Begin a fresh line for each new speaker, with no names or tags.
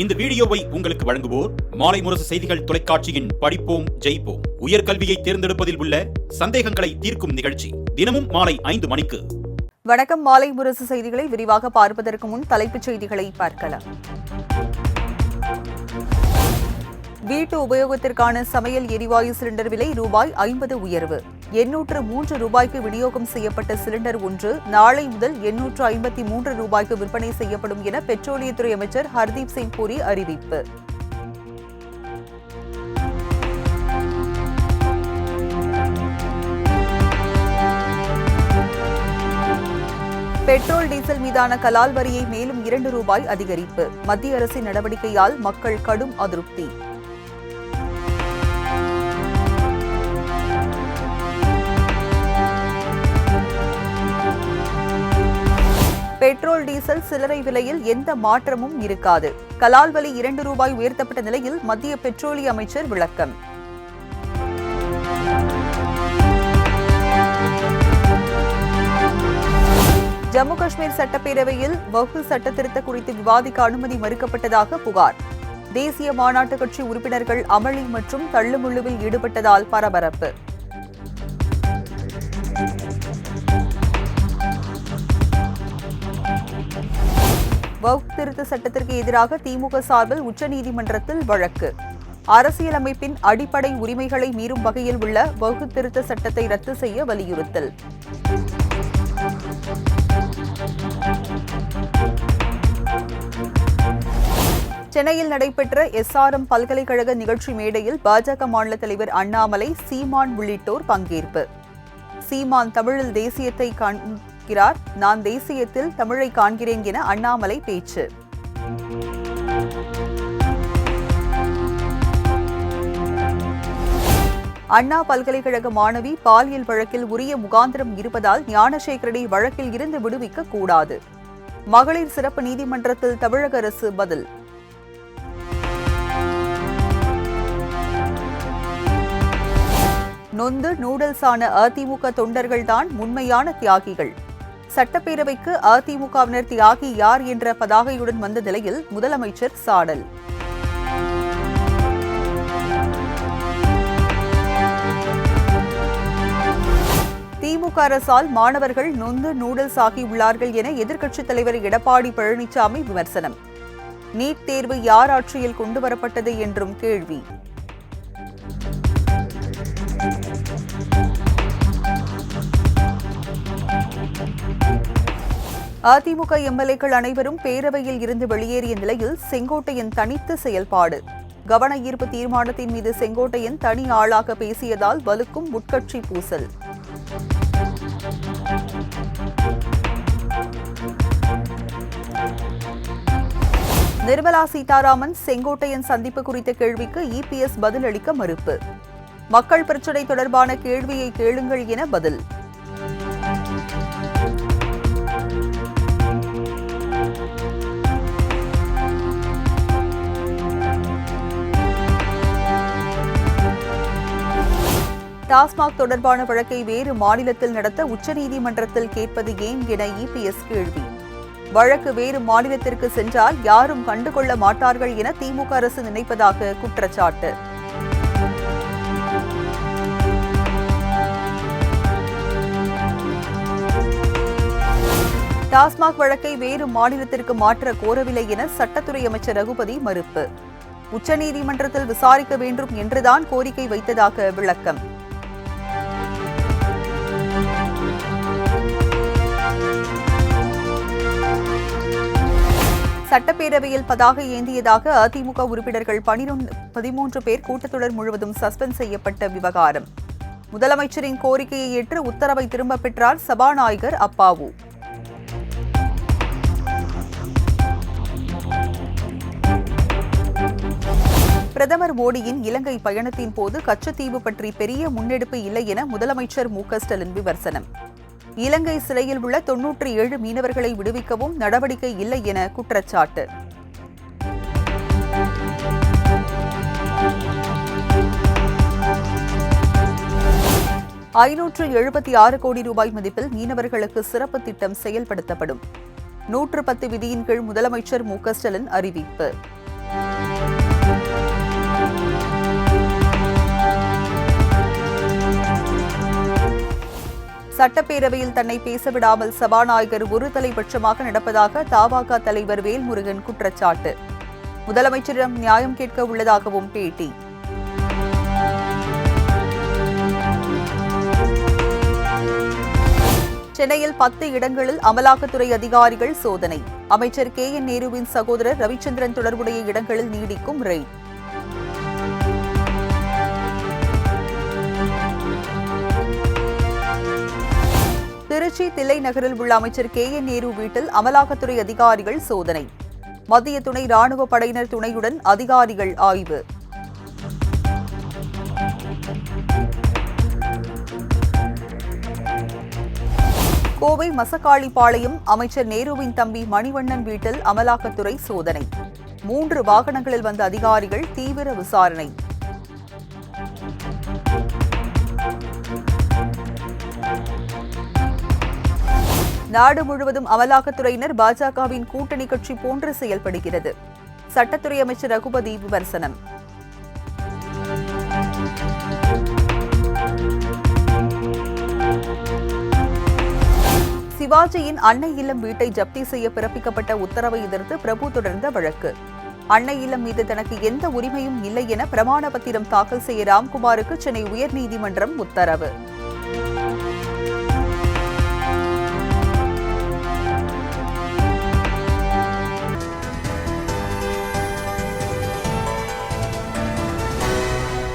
இந்த வீடியோவை உங்களுக்கு வழங்குவோர் மாலை முரசு செய்திகள் தொலைக்காட்சியின் படிப்போம் ஜெயிப்போம் உயர்கல்வியை தேர்ந்தெடுப்பதில் உள்ள சந்தேகங்களை தீர்க்கும் நிகழ்ச்சி தினமும் மாலை 5 மணிக்கு.
வணக்கம். மாலை முரசு செய்திகளை விரிவாக பார்ப்பதற்கு முன் தலைப்புச் செய்திகளை பார்க்கலாம். வீட்டு உபயோகத்திற்கான சமையல் எரிவாயு சிலிண்டர் விலை ரூபாய் 50 உயர்வு. 803 ரூபாய்க்கு விநியோகம் செய்யப்பட்ட சிலிண்டர் ஒன்று நாளை முதல் 853 ரூபாய்க்கு விற்பனை செய்யப்படும் என பெட்ரோலியத்துறை அமைச்சர் ஹர்தீப் சிங் பூரி அறிவிப்பு. பெட்ரோல் டீசல் மீதான கலால் வரியை மேலும் 2 ரூபாய் அதிகரிப்பு. மத்திய அரசின் நடவடிக்கையால் மக்கள் கடும் அதிருப்தி. பெட்ரோல் டீசல் சில்லறை விலையில் எந்த மாற்றமும் இருக்காது. கலால் வரி 2 ரூபாய் உயர்த்தப்பட்ட நிலையில் மத்திய பெட்ரோலிய அமைச்சர் விளக்கம். ஜம்மு காஷ்மீர் சட்டப்பேரவையில் வக்ஃப் சட்ட திருத்தம் குறித்து விவாதிக்க அனுமதி மறுக்கப்பட்டதாக புகார். தேசிய மாநாட்டு கட்சி உறுப்பினர்கள் அமளி மற்றும் தள்ளுமுள்ளுவில் ஈடுபட்டதால் பரபரப்பு. வக்ஃப் திருத்த சட்டத்திற்கு எதிராக திமுக சார்பில் உச்சநீதிமன்றத்தில் வழக்கு. அரசியலமைப்பின் அடிப்படை உரிமைகளை மீறும் வகையில் உள்ள வக்ஃப் திருத்த சட்டத்தை ரத்து செய்ய வலியுறுத்தல். சென்னையில் நடைபெற்ற எஸ்ஆர்எம் பல்கலைக்கழக நிகழ்ச்சி மேடையில் பாஜக மாநில தலைவர் அண்ணாமலை, சீமான் உள்ளிட்டோர் பங்கேற்பு. சீமான் தமிழில் தேசியத்தை காண்கிறார், நான் தேசியத்தில் தமிழை காண்கிறேன் என அண்ணாமலை பேச்சு. அண்ணா பல்கலைக்கழக மாணவி பாலியல் வழக்கில் உரிய முகாந்திரம் இருப்பதால் ஞானசேகரனை வழக்கில் இருந்து விடுவிக்க கூடாது. மகளிர் சிறப்பு நீதிமன்றத்தில் தமிழக அரசு பதில். நொந்து நூடல்ஸான அதிமுக தொண்டர்கள்தான் உண்மையான தியாகிகள். சட்டப்பேரவைக்கு அதிமுகவினர் தியாகி யார் என்ற பதாகையுடன் வந்த நிலையில் முதலமைச்சர் சாடல். திமுக அரசால் மாணவர்கள் நொந்து நூடல்ஸ் ஆகியுள்ளார்கள் என எதிர்க்கட்சித் தலைவர் எடப்பாடி பழனிசாமி விமர்சனம். நீட் தேர்வு யார் ஆட்சியில் கொண்டுவரப்பட்டது என்றும் கேள்வி. அதிமுக எம்எல்ஏக்கள் அனைவரும் பேரவையில் இருந்து வெளியேறிய நிலையில் செங்கோட்டையன் தனித்து செயல்பாடு. கவன ஈர்ப்பு தீர்மானத்தின் மீது செங்கோட்டையன் தனி ஆளாக பேசியதால் வலுக்கும் உட்கட்சி பூசல். நிர்மலா சீதாராமன் செங்கோட்டையன் சந்திப்பு குறித்த கேள்விக்கு இபிஎஸ் பதிலளிக்க மறுப்பு. மக்கள் பிரச்சினை தொடர்பான கேள்வியை கேளுங்கள் என பதில். டாஸ்மாக் தொடர்பான வழக்கை வேறு மாநிலத்தில் நடத்த உச்சநீதிமன்றத்தில் கேட்பது ஏன் என இபிஎஸ் கேள்வி. வழக்கு வேறு மாநிலத்திற்கு சென்றால் யாரும் கண்டுகொள்ள மாட்டார்கள் என திமுக அரசு நினைப்பதாக குற்றச்சாட்டு. டாஸ்மாக் வழக்கை வேறு மாநிலத்திற்கு மாற்ற கோரவில்லை என சட்டத்துறை அமைச்சர் ரகுபதி மறுப்பு. உச்சநீதிமன்றத்தில் விசாரிக்க வேண்டும் என்றுதான் கோரிக்கை வைத்ததாக விளக்கம். சட்டப்பேரவையில் பதாகை ஏந்தியதாக அதிமுக உறுப்பினர்கள் 13 பேர் கூட்டத்தொடர் முழுவதும் சஸ்பெண்ட் செய்யப்பட்ட விவகாரம். முதலமைச்சரின் கோரிக்கையை ஏற்று உத்தரவை திரும்பப் பெற்றார் சபாநாயகர் அப்பாவு. பிரதமர் மோடியின் இலங்கை பயணத்தின் போது கச்சத்தீவு பற்றி பெரிய முன்னெடுப்பு இல்லை என முதலமைச்சர் மு.க.ஸ்டாலின் விமர்சனம். இலங்கை சிறையில் உள்ள 97 மீனவர்களை விடுவிக்கவும் நடவடிக்கை இல்லை என குற்றச்சாட்டு. ₹576 கோடி மதிப்பில் மீனவர்களுக்கு சிறப்பு திட்டம் செயல்படுத்தப்படும். 110 விதியின் கீழ் முதலமைச்சர் மு.க.ஸ்டாலின் அறிவிப்பு. சட்டப்பேரவையில் தன்னை பேசவிடாமல் சபாநாயகர் ஒரு தலைபட்சமாக நடப்பதாக தமாக தலைவர் வேல்முருகன் குற்றச்சாட்டு. முதலமைச்சரிடம் நியாயம் கேட்க உள்ளதாகவும் பேட்டி. சென்னையில் 10 இடங்களில் அமலாக்கத்துறை அதிகாரிகள் சோதனை. அமைச்சர் KN நேருவின் சகோதரர் ரவிச்சந்திரன் தொடர்புடைய இடங்களில் நீடிக்கும் ரெய்ட். திருச்சி தில்லை நகரில் உள்ள அமைச்சர் KN நேரு வீட்டில் அமலாக்கத்துறை அதிகாரிகள் சோதனை. மத்திய துணை ராணுவ படையினர் துணையுடன் அதிகாரிகள் ஆய்வு. கோவை மசக்காளிப்பாளையம் அமைச்சர் நேருவின் தம்பி மணிவண்ணன் வீட்டில் அமலாக்கத்துறை சோதனை. 3 வாகனங்களில் வந்த அதிகாரிகள் தீவிர விசாரணை. நாடு முழுவதும் அமலாக்கத்துறையினர் பாஜகவின் கூட்டணி கட்சி போன்று செயல்படுகிறது. சட்டத்துறை அமைச்சர் ரகுபதி விமர்சனம். சிவாஜியின் அன்னை இல்லம் வீட்டை ஜப்தி செய்ய பிறப்பிக்கப்பட்ட உத்தரவை எதிர்த்து பிரபு தொடர்ந்த வழக்கு. அன்னை இல்லம் மீது தனக்கு எந்த உரிமையும் இல்லை என பிரமாண பத்திரம் தாக்கல் செய்ய ராம்குமாருக்கு சென்னை உயர்நீதிமன்றம் உத்தரவு.